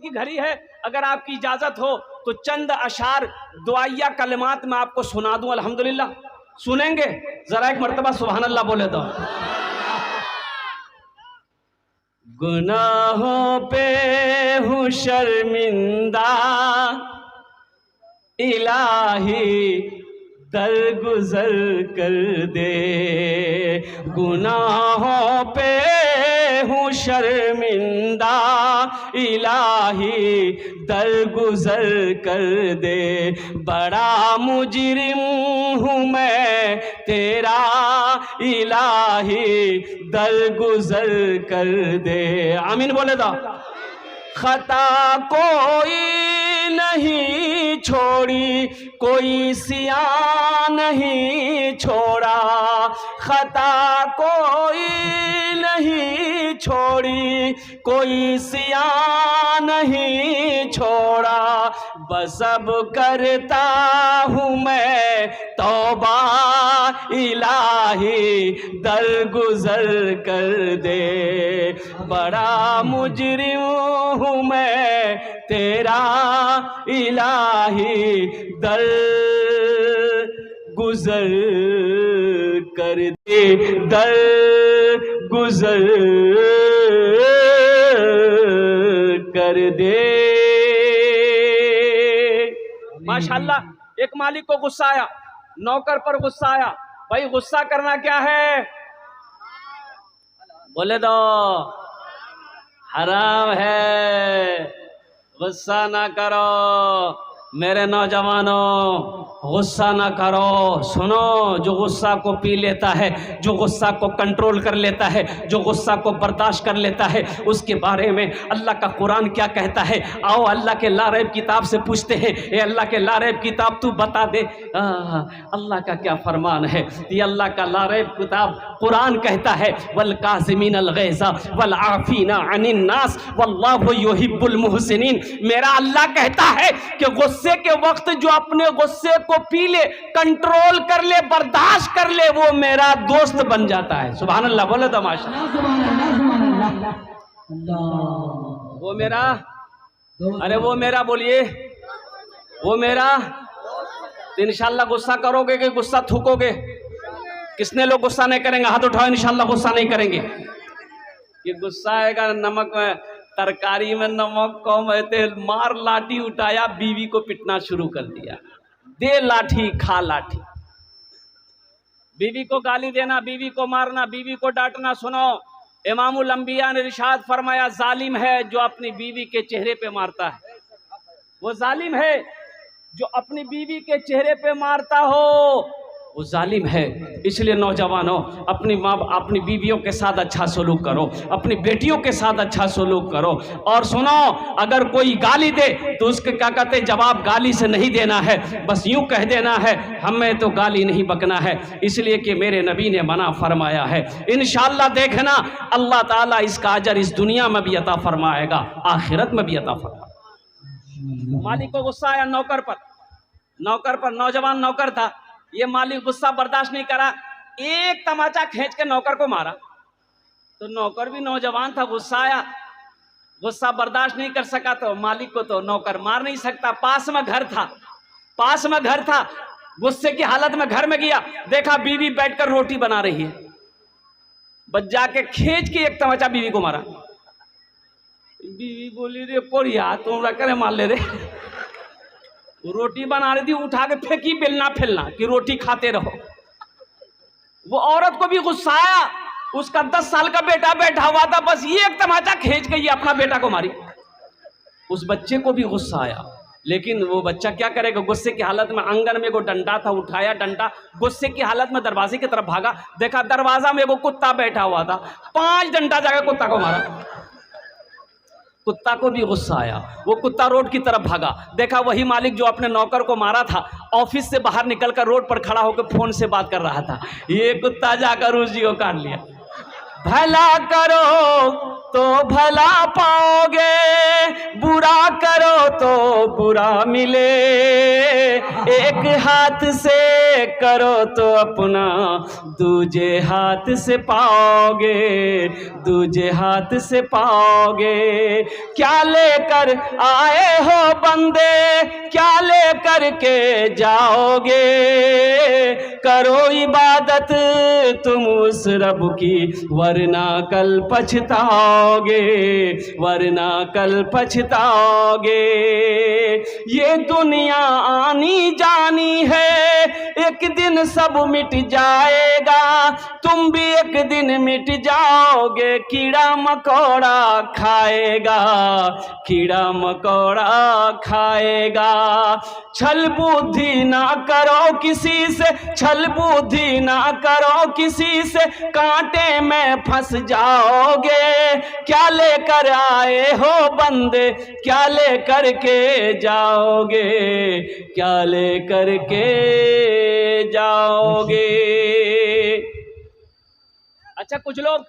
की घड़ी है, अगर आपकी इजाजत हो तो चंद अशार दुआया कलिमात में आपको सुना दूं। अल्हम्दुलिल्लाह सुनेंगे? जरा एक मर्तबा सुभान अल्लाह बोले तो। गुनाहों पे हूँ शर्मिंदा इलाही दरगुजर कर दे, गुनाहों पे हूँ शर्मिंदा इलाही दरगुजर कर दे, बड़ा मुजरिम हूँ मैं तेरा इलाही दरगुजर कर दे। आमीन बोले तो। खता कोई नहीं छोड़ी, कोई सिया नहीं छोड़ा, खता कोई नहीं छोड़ी, कोई सिया नहीं छोड़ा, बस अब करता हूँ मैं तौबा इलाही दरगुजर कर दे, बड़ा मुजरिम हूँ मैं तेरा इलाही दर गुजर कर दे, दर गुजर कर दे। माशाल्लाह। एक मालिक को गुस्सा आया, नौकर पर गुस्सा आया। भाई गुस्सा करना क्या है? बोले दो हराम है, गुस्सा ना करो मेरे नौजवानों, गुस्सा ना करो। सुनो, जो गुस्सा को पी लेता है, जो गुस्सा को कंट्रोल कर लेता है, जो गुस्सा को बर्दाश्त कर लेता है, उसके बारे में अल्लाह का कुरान क्या कहता है? आओ अल्लाह के लारैब किताब से पूछते हैं, ए अल्लाह के लारैब किताब तू बता दे अल्लाह का क्या फरमान है। ये अल्लाह का लारैब किताब कुरान कहता है, वल काज़िमीनल गैज़ा वल आफीना अनिन नास वल्लाहु युहिब्बुल मुहसिनीन। मेरा अल्लाह कहता है कि गुस्से के वक्त जो अपने गुस्से को पी ले, कंट्रोल कर ले, बर्दाश्त कर ले, वो मेरा दोस्त बन जाता है। सुभान अल्लाह बोले तो माशाअल्लाह। वो मेरा, अरे वो मेरा बोलिए, वो मेरा। तो इंशाल्लाह गुस्सा करोगे कि गुस्सा थूकोगे? किसने लोग गुस्सा नहीं करेंगे? हाथ उठाओ। इंशाल्लाह गुस्सा नहीं करेंगे। ये गुस्सा आएगा, नमक में, तरकारी में नमक कम है तो मार लाठी उठाया, बीवी को पिटना शुरू कर दिया। दे लाठी खा लाठी। बीवी को गाली देना, बीवी को मारना, बीवी को डांटना। सुनो, इमामुल अंबिया ने इरशाद फरमाया, जालिम है जो अपनी बीवी के चेहरे पे मारता है। वो जालिम है जो अपनी बीवी के चेहरे पे मारता हो, वो जालिम है। इसलिए नौजवानों, अपनी माँ, अपनी बीवियों के साथ अच्छा सलूक करो, अपनी बेटियों के साथ अच्छा सलूक करो। और सुनो, अगर कोई गाली दे तो उसके क्या कहते, जवाब गाली से नहीं देना है, बस यूं कह देना है, हमें तो गाली नहीं बकना है, इसलिए कि मेरे नबी ने मना फरमाया है। इंशाअल्लाह देखना, अल्लाह ताला इसका अजर इस दुनिया में भी अता फरमाएगा, आखिरत में भी अता फरमाएगा। मालिक को गुस्सा आया नौकर पर, नौकर पर, नौजवान नौकर था। ये मालिक गुस्सा बर्दाश्त नहीं करा, एक तमाचा खींच के नौकर को मारा। तो नौकर भी नौजवान था, गुस्सा आया, गुस्सा बर्दाश्त नहीं कर सका, तो मालिक को तो नौकर मार नहीं सकता। पास में घर था, पास में घर था। गुस्से की हालत में घर में गया, देखा बीवी बैठकर रोटी बना रही है, बस जाके खींच के एक तमाचा बीवी को मारा। बीवी बोली, रे कोरिया तुम रख मार ले रे, रोटी बना रही थी, उठा के फेंकी बेलना फैलना कि रोटी खाते रहो। वो औरत को भी गुस्सा आया, उसका 10 साल का बेटा बैठा हुआ था, बस ये एक तमाचा खींच के ये अपना बेटा को मारी। उस बच्चे को भी गुस्सा आया, लेकिन वो बच्चा क्या करेगा, गुस्से की हालत में आंगन में वो डंडा था, उठाया डंडा, गुस्से की हालत में दरवाजे की तरफ भागा, देखा दरवाजा में वो कुत्ता बैठा हुआ था, 5 डंडा जाकर कुत्ता को मारा। कुत्ता को भी गुस्सा आया, वो कुत्ता रोड की तरफ भागा, देखा वही मालिक जो अपने नौकर को मारा था ऑफिस से बाहर निकलकर रोड पर खड़ा होकर फोन से बात कर रहा था। ये कुत्ता जाकर उसी को काट लिया। भला करो तो भला पाओगे, बुरा करो तो बुरा मिले, एक हाथ से करो तो अपना दूजे हाथ से पाओगे, दूजे हाथ से पाओगे। क्या लेकर आए हो बंदे, क्या लेकर के जाओगे, करो इबादत तुम उस रब की, वरना कल पछताओगे, वरना कल पछताओगे। ये दुनिया आनी जानी है, एक दिन सब मिट जाएगा, तुम भी एक दिन मिट जाओगे। कीड़ा मकोड़ा खाएगा, कीड़ा मकोड़ा खाएगा। छल बुद्धि ना करो किसी से, छल बुद्धि ना करो किसी से, कांटे में फंस जाओगे। क्या लेकर आए हो बंदे, क्या लेकर के जाओगे, क्या लेकर के जाओगे। अच्छा, कुछ लोग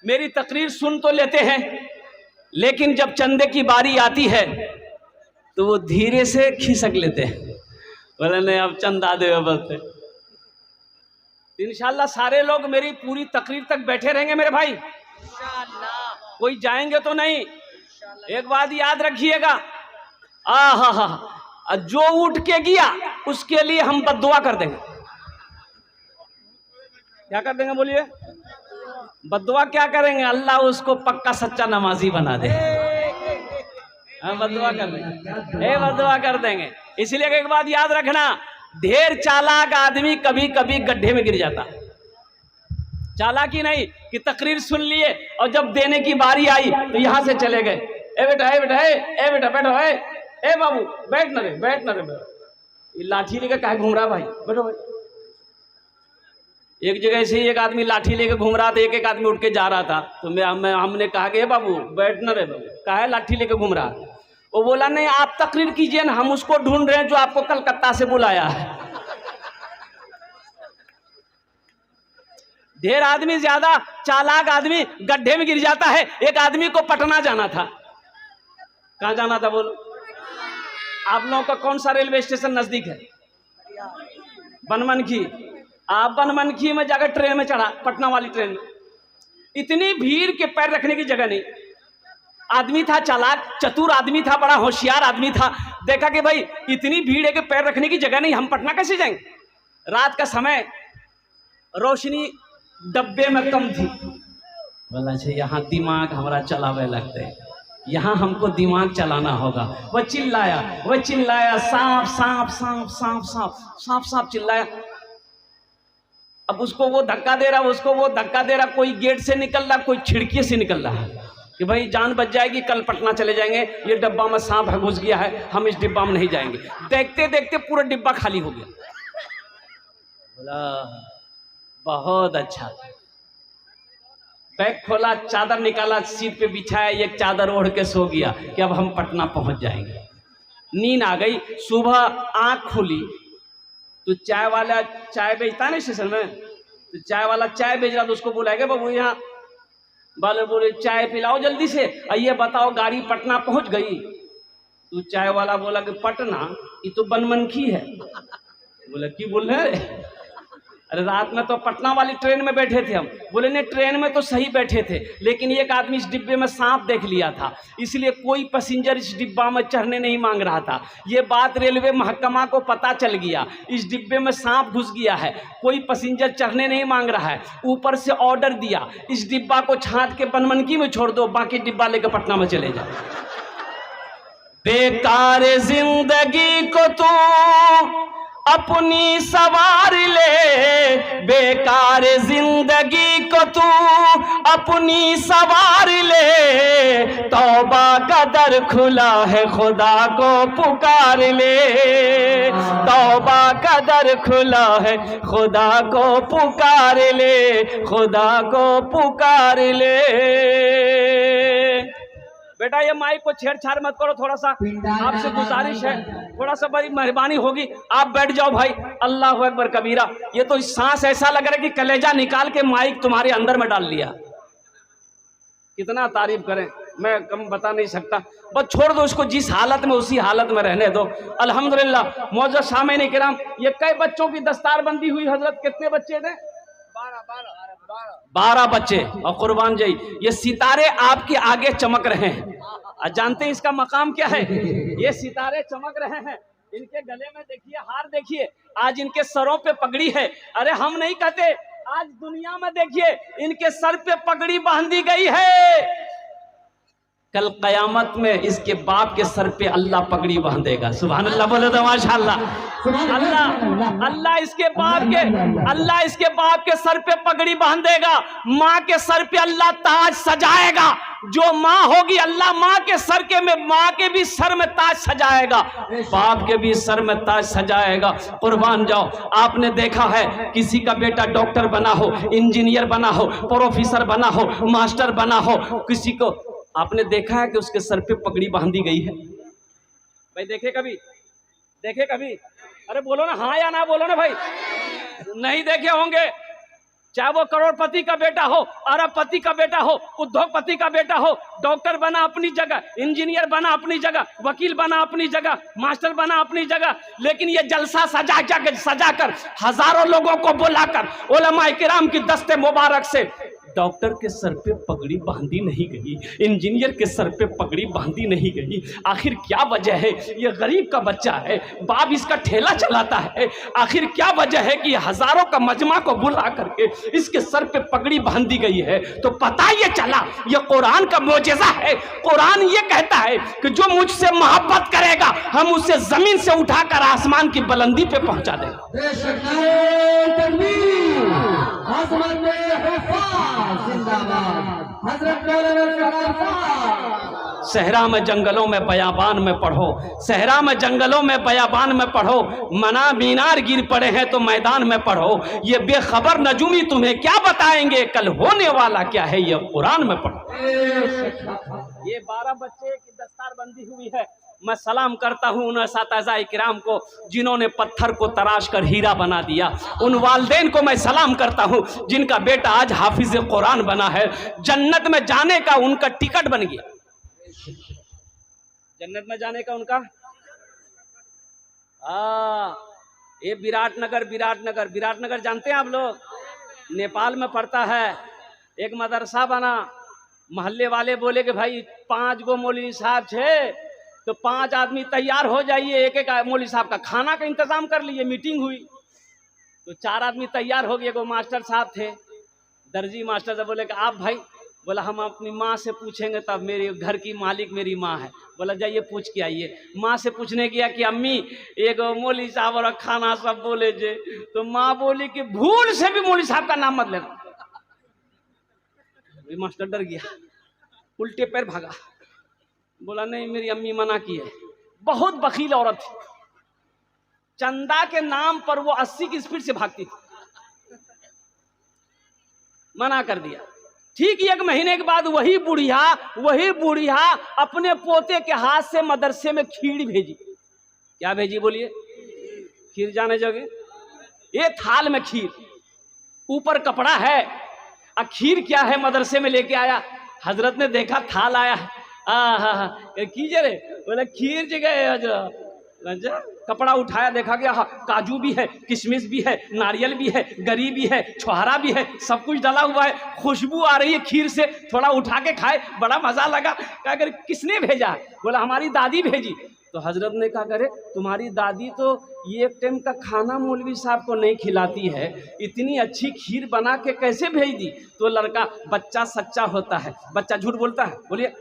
मेरी तकरीर सुन तो लेते हैं, लेकिन जब चंदे की बारी आती है तो वो धीरे से खिसक लेते हैं, बोले नहीं अब चंदा दे बोलते। इंशाल्लाह सारे लोग मेरी पूरी तकरीर तक बैठे रहेंगे मेरे भाई, कोई जाएंगे तो नहीं। एक बात याद रखिएगा, जो उठ के गया उसके लिए हम बद्दुआ कर देंगे। क्या कर देंगे बोलिए? बद्दुआ क्या करेंगे? अल्लाह उसको पक्का सच्चा नमाजी बना दे। हम बद्दुआ कर देंगे, बद्दुआ कर देंगे। इसलिए एक बात याद रखना, ढेर चालाक आदमी कभी कभी गड्ढे में गिर जाता। चालाकी नहीं कि तकरीर सुन लिए और जब देने की बारी आई तो यहां से चले गए, ए बेटा ए बेटा ए बेटा बैठो, ए बाबू बैठ न रे, बैठ न रे। ये लाठी लेकर काहे घूम रहा भाई, बैठो भाई। एक जगह से एक आदमी लाठी लेकर घूम रहा था, एक एक आदमी उठ के जा रहा था, तो हमने कहा कि बाबू बैठ न रे बाबू, काहे लाठी लेकर घूम रहा। वो बोला नहीं आप तकरीर कीजिए ना, हम उसको ढूंढ रहे हैं जो आपको कलकत्ता से बुलाया है। ढेर आदमी, ज्यादा चालाक आदमी गड्ढे में गिर जाता है। एक आदमी को पटना जाना था। कहाँ जाना था बोलो? आप लोगों का कौन सा रेलवे स्टेशन नजदीक है? बनमनखी। आप बनमनखी में जाकर ट्रेन में चढ़ा, पटना वाली ट्रेन में। इतनी भीड़ के पैर रखने की जगह नहीं। आदमी था चालाक, चतुर आदमी था, बड़ा होशियार आदमी था। देखा कि भाई इतनी भीड़ है कि पैर रखने की जगह नहीं, हम पटना कैसे जाएंगे? रात का समय, रोशनी डब्बे में कम थी। बोला यहाँ दिमाग हमारा चलावे लगते हैं, यहाँ हमको दिमाग चलाना होगा। वह चिल्लाया सांप सांप सांप सांप सांप सांप सांप चिल्लाया। अब उसको वो धक्का दे रहा, उसको वो धक्का दे रहा। कोई गेट से निकल रहा, कोई खिड़की से निकल रहा है कि भाई जान बच जाएगी, कल पटना चले जाएंगे, ये डिब्बा में सांप घुस गया है, हम इस डिब्बा में नहीं जाएंगे। देखते देखते पूरा डिब्बा खाली हो गया। बोला बहुत अच्छा। बैग खोला, चादर निकाला, सीट पे बिछाया, एक चादर ओढ़ के सो गया कि अब हम पटना पहुंच जाएंगे। नींद आ गई। सुबह आंख खुली तो चाय वाला चाय बेचता है ना स्टेशन में, तो चाय वाला चाय बेच रहा, तो उसको बुलाएगा बाबू यहाँ वाले बोले चाय पिलाओ जल्दी से, ये बताओ गाड़ी पटना पहुंच गई? तो चाय वाला बोला कि पटना ये तो बनमनखी है। बोला की बोल रहे? अरे रात में तो पटना वाली ट्रेन में बैठे थे हम। बोले नहीं ट्रेन में तो सही बैठे थे, लेकिन एक आदमी इस डिब्बे में सांप देख लिया था, इसलिए कोई पैसेंजर इस डिब्बा में चढ़ने नहीं मांग रहा था। ये बात रेलवे महकमा को पता चल गया, इस डिब्बे में सांप घुस गया है, कोई पैसेंजर चढ़ने नहीं मांग रहा है। ऊपर से ऑर्डर दिया इस डिब्बा को छांट के बनमनखी में छोड़ दो, बाकी डिब्बा लेकर पटना में चले जाओ। बेकार जिंदगी को तू अपनी सवार ले, बेकार जिंदगी को तू अपनी सवार ले, तौबा का दर खुला है खुदा को पुकार ले, तौबा का दर खुला है खुदा को पुकार ले, खुदा को पुकार ले। बेटा ये माइक को छेड़छाड़ मत करो, थोड़ा सा आपसे गुजारिश है, थोड़ा सा बड़ी मेहरबानी होगी, आप बैठ जाओ भाई। अल्लाह अकबर कबीरा। ये तो सांस ऐसा लग रहा है कि कलेजा निकाल के माइक तुम्हारे अंदर में डाल लिया। कितना तारीफ करें। मैं कम बता नहीं सकता, बस छोड़ दो उसको, जिस हालत में उसी हालत में रहने दो। अल्हम्दुलिल्लाह मौजूद सामईन किराम, ये कई बच्चों की दस्तार बंदी हुई हजरत, कितने बच्चे थे? 12 बच्चे। और कुर्बान जी ये सितारे आपके आगे चमक रहे हैं, जानते हैं इसका मकाम क्या है? ये सितारे चमक रहे हैं, इनके गले में देखिए हार, देखिए आज इनके सरों पे पगड़ी है। अरे हम नहीं कहते, आज दुनिया में देखिए इनके सर पे पगड़ी बांधी गई है, कल कयामत में इसके बाप के सर पे अल्लाह पगड़ी बांधेगा। सुभान अल्लाह बोले तो माशाअल्लाह। अल्लाह इसके बाप के सर पे पगड़ी बांधेगा, माँ के सर पे अल्लाह ताज सजाएगा। जो माँ होगी अल्लाह माँ के सर के में, माँ के भी सर में ताज सजाएगा, बाप के भी सर में ताज सजाएगा। कुर्बान जाओ, आपने देखा है किसी का बेटा डॉक्टर बना हो, इंजीनियर बना हो, प्रोफेसर बना हो, मास्टर बना हो, किसी को आपने देखा है कि उसके सर पे पगड़ी बांधी गई है? भाई देखे कभी? देखे कभी? अरे बोलो ना हाँ या ना, बोलो ना भाई। नहीं देखे होंगे। चाहे वो करोड़पति का बेटा हो, अरबपति का बेटा हो, उद्योगपति का बेटा हो, डॉक्टर बना अपनी जगह, इंजीनियर बना अपनी जगह, वकील बना अपनी जगह, मास्टर बना अपनी जगह, लेकिन ये जलसा सजाकर हजारों लोगों को बुलाकर उलमाए किराम की दस्ते मुबारक से डॉक्टर के सर पे पगड़ी बांधी नहीं गई, इंजीनियर के सर पे पगड़ी बांधी नहीं गई। आखिर क्या वजह है? ये गरीब का बच्चा है, बाप इसका ठेला चलाता है, आखिर क्या वजह है कि हजारों का मजमा को बुला करके इसके सर पे पगड़ी बांधी गई है? तो पता ये चला ये कुरान का मोजेज़ा है। कुरान ये कहता है कि जो मुझसे मोहब्बत करेगा हम उसे जमीन से उठाकर आसमान की बुलंदी पे पहुंचा देगा। सहरा में जंगलों में बयाबान में पढ़ो, सहरा में जंगलों में बयाबान में पढ़ो, मना मीनार गिर पड़े हैं तो मैदान में पढ़ो। ये बेखबर नजूमी तुम्हें क्या बताएंगे, कल होने वाला क्या है ये कुरान में पढ़ो। ये 12 बच्चे की दस्तार बंदी हुई है। मैं सलाम करता हूँ उन असातिज़ा किराम को जिन्होंने पत्थर को तराश कर हीरा बना दिया। उन वालिदैन को मैं सलाम करता हूँ जिनका बेटा आज हाफिज कुरान बना है। जन्नत में जाने का उनका टिकट बन गया, जन्नत में जाने का उनका। ये विराटनगर जानते हैं आप लोग? नेपाल में पड़ता है। एक मदरसा बना, मोहल्ले वाले बोले कि भाई 5 गो मौलवी साहब छे तो 5 आदमी तैयार हो जाइए, एक मौलवी साहब का खाना का इंतजाम कर लिए। मीटिंग हुई तो 4 आदमी तैयार हो गए। वो मास्टर साहब थे, दर्जी मास्टर साहब बोले कि आप भाई, बोला हम अपनी माँ से पूछेंगे, तब मेरे घर की मालिक मेरी माँ है। बोला जाइए पूछ के आइए। माँ से पूछने गया कि अम्मी एक मौलवी साहब और खाना सब बोले जे, तो माँ बोली कि भूल से भी मौलवी साहब का नाम मत लेना। मास्टर डर गया, उल्टे पैर भागा, बोला नहीं मेरी अम्मी मना की है। बहुत बखील औरत थी, चंदा के नाम पर वो 80 की स्पीड से भागती थी, मना कर दिया। ठीक 1 महीने के बाद वही बुढ़िया अपने पोते के हाथ से मदरसे में खीर भेजी। क्या भेजी बोलिए? खीर जाने जगह ये थाल में खीर, ऊपर कपड़ा है, खीर क्या है मदरसे में लेके आया। हजरत ने देखा थाल आया है, कीजिए रे, बोले खीर जगह। कपड़ा उठाया, देखा गया काजू भी है, किशमिश भी है, नारियल भी है, गरी भी है, छोहरा भी है, सब कुछ डाला हुआ है। खुशबू आ रही है खीर से, थोड़ा उठा के खाए, बड़ा मजा लगा। क्या करे किसने भेजा? बोला हमारी दादी भेजी। तो हजरत ने कहा करे तुम्हारी दादी तो ये एक टाइम का खाना मौलवी साहब को नहीं खिलाती है, इतनी अच्छी खीर बना के कैसे भेज दी? तो लड़का, बच्चा सच्चा होता है, बच्चा झूठ बोलता है? बोलिए,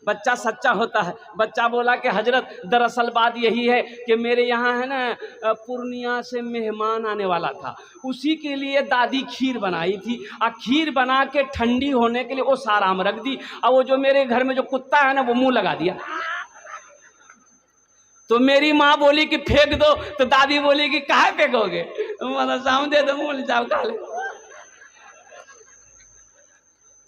बच्चा सच्चा होता है। बच्चा बोला कि हजरत दरअसल बात यही है कि मेरे यहाँ है ना पूर्णिया से मेहमान आने वाला था, उसी के लिए दादी खीर बनाई थी। खीर बना के ठंडी होने के लिए वो सारा में रख दी, और वो जो मेरे घर में जो कुत्ता है ना वो मुंह लगा दिया। तो मेरी माँ बोली कि फेंक दो, तो दादी बोली कि काहे फेंकोगे? मतलब दे दो, मुँह जाओ खा ले।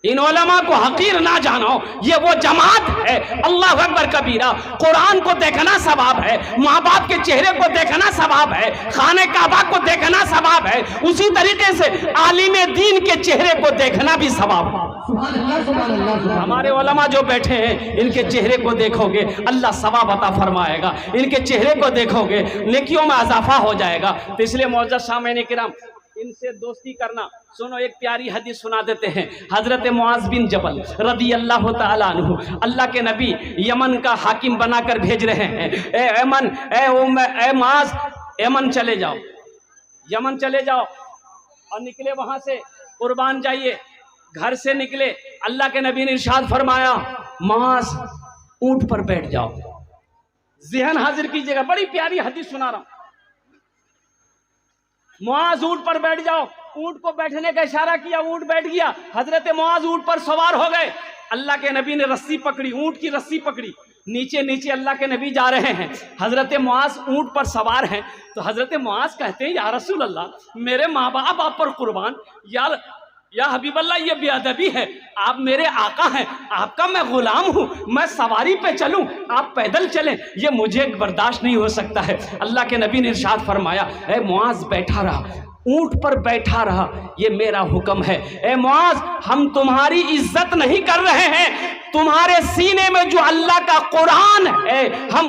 इन उलमा को हकीर ना जानो, ये वो जमात है। अल्लाह अकबर कबीरा। कुरान को देखना सवाब है, माँ बाप के चेहरे को देखना सवाब है, खाने काबा को देखना सवाब है, उसी तरीके से आलिम दीन के चेहरे को देखना भी सवाब है। हमारे उलमा जो बैठे हैं इनके चेहरे को देखोगे अल्लाह सवाब अता फरमाएगा, इनके चेहरे को देखोगे नेकियों में इजाफा हो जाएगा। तो इसलिए मौजूद सामईन किराम इनसे दोस्ती करना। सुनो एक प्यारी हदीस सुना देते हैं। हजरत मुआज बिन जबल रदी अल्लाह तआला अन्हु, अल्लाह के नबी यमन का हाकिम बनाकर भेज रहे हैं। ए मुआज यमन चले जाओ, यमन चले जाओ। और निकले वहां से, कुर्बान जाइए, घर से निकले। अल्लाह के नबी ने इरशाद फरमाया मुआज ऊंट पर बैठ जाओ। ज़हन हाजिर कीजिएगा, बड़ी प्यारी हदीस सुना रहा हूं। मुआज ऊंट पर बैठ जाओ। ऊंट को बैठने का इशारा किया, ऊंट बैठ गया। हजरत मुआज ऊंट पर सवार हो गए। अल्लाह के नबी ने रस्सी पकड़ी, ऊंट की रस्सी पकड़ी, नीचे नीचे अल्लाह के नबी जा रहे हैं। हजरत मुआज ऊंट पर सवार हैं। तो हजरत मुआज कहते हैं या रसूल अल्लाह, मेरे माँ बाप आप पर कुर्बान, या हबीब अल्लाह ये बेअदबी है, आप मेरे आका हैं, आपका मैं गुलाम हूँ, मैं सवारी पे चलूँ, आप पैदल चलें, ये मुझे बर्दाश्त नहीं हो सकता है। अल्लाह के नबी ने इरशाद फरमाया ए मुआज बैठा रहा, ऊंट पर बैठा रहा, ये मेरा हुक्म है। ए मुआज हम तुम्हारी इज्जत नहीं कर रहे हैं, तुम्हारे सीने में जो अल्लाह का कुरान है हम